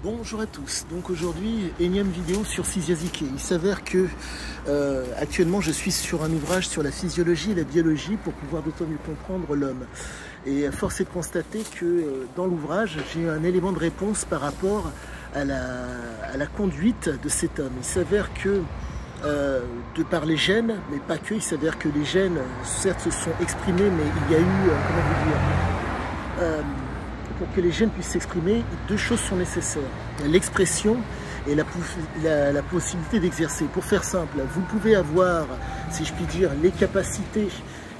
Bonjour à tous, donc aujourd'hui énième vidéo sur Cysiazike. Il s'avère que actuellement je suis sur un ouvrage sur la physiologie et la biologie pour pouvoir d'autant mieux comprendre l'homme. Et force est de constater que dans l'ouvrage j'ai un élément de réponse par rapport à la conduite de cet homme. Il s'avère que de par les gènes, mais pas que, il s'avère que les gènes certes se sont exprimés, mais il y a eu, comment vous dire, pour que les gènes puissent s'exprimer, deux choses sont nécessaires. L'expression et la possibilité d'exercer. Pour faire simple, vous pouvez avoir, si je puis dire, les capacités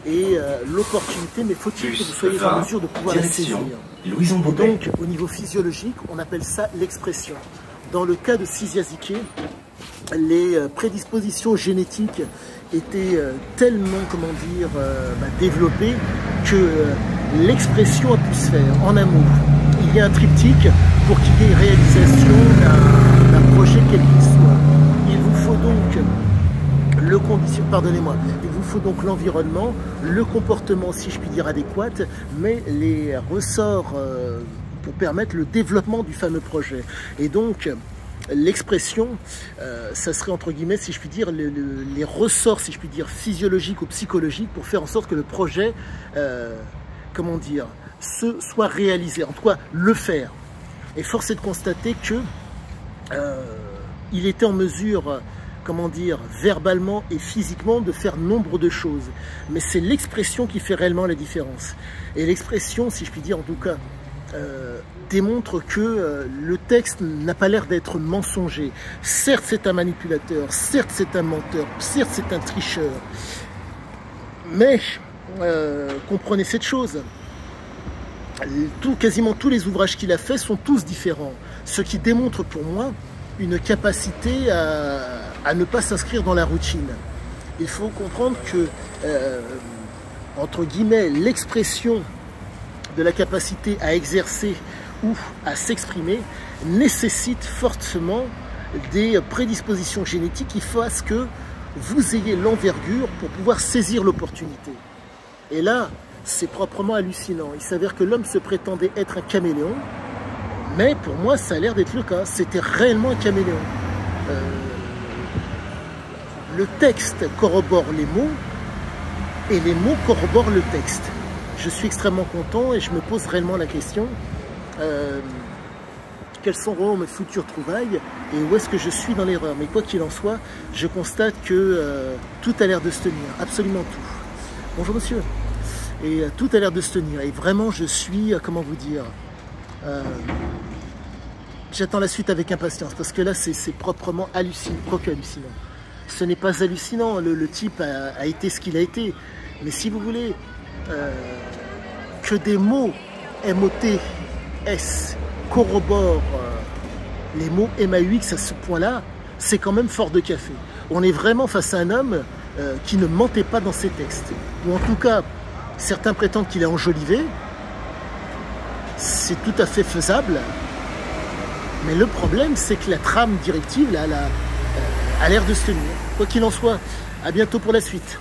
et l'opportunité, mais faut-il que vous soyez en mesure de pouvoir la saisir. Et donc, au niveau physiologique, on appelle ça l'expression. Dans le cas de Cysiazike, les prédispositions génétiques étaient tellement, comment dire, développées que l'expression a pu se faire. En un mot, il y a un triptyque pour qu'il y ait réalisation d'un projet quel qu'il soit. Il vous faut donc il vous faut donc l'environnement, le comportement, si je puis dire, adéquat, mais les ressorts pour permettre le développement du fameux projet. Et donc, l'expression, ça serait entre guillemets, si je puis dire, les ressorts, si je puis dire, physiologiques ou psychologiques pour faire en sorte que le projet, comment dire, soit réalisé, en tout cas le faire. Et force est de constater que il était en mesure, comment dire, verbalement et physiquement de faire nombre de choses. Mais c'est l'expression qui fait réellement la différence. Et l'expression, si je puis dire, en tout cas, démontre que le texte n'a pas l'air d'être mensonger. Certes, c'est un manipulateur, certes, c'est un menteur, certes, c'est un tricheur. Mais comprenez cette chose, quasiment tous les ouvrages qu'il a faits sont tous différents. Ce qui démontre pour moi une capacité à ne pas s'inscrire dans la routine. Il faut comprendre que, entre guillemets, l'expression de la capacité à exercer ou à s'exprimer nécessite fortement des prédispositions génétiques qui fassent que vous ayez l'envergure pour pouvoir saisir l'opportunité. Et là, c'est proprement hallucinant. Il s'avère que l'homme se prétendait être un caméléon, mais pour moi, ça a l'air d'être le cas. C'était réellement un caméléon. Le texte corrobore les mots et les mots corroborent le texte. Je suis extrêmement content et je me pose réellement la question quelles seront mes futures trouvailles et où est-ce que je suis dans l'erreur. Mais quoi qu'il en soit, je constate que tout a l'air de se tenir, absolument tout. Bonjour monsieur. Et tout a l'air de se tenir et vraiment je suis, comment vous dire, j'attends la suite avec impatience parce que là c'est proprement hallucinant, quoique hallucinant. Ce n'est pas hallucinant, le type a été ce qu'il a été, mais si vous voulez que des mots M-O-T-S corroborent les mots M-A-U-X à ce point-là, c'est quand même fort de café. On est vraiment face à un homme qui ne mentait pas dans ses textes, ou en tout cas certains prétendent qu'il a enjolivé. C'est tout à fait faisable, mais le problème c'est que la trame directive là, a l'air de se tenir. Quoi qu'il en soit, à bientôt pour la suite.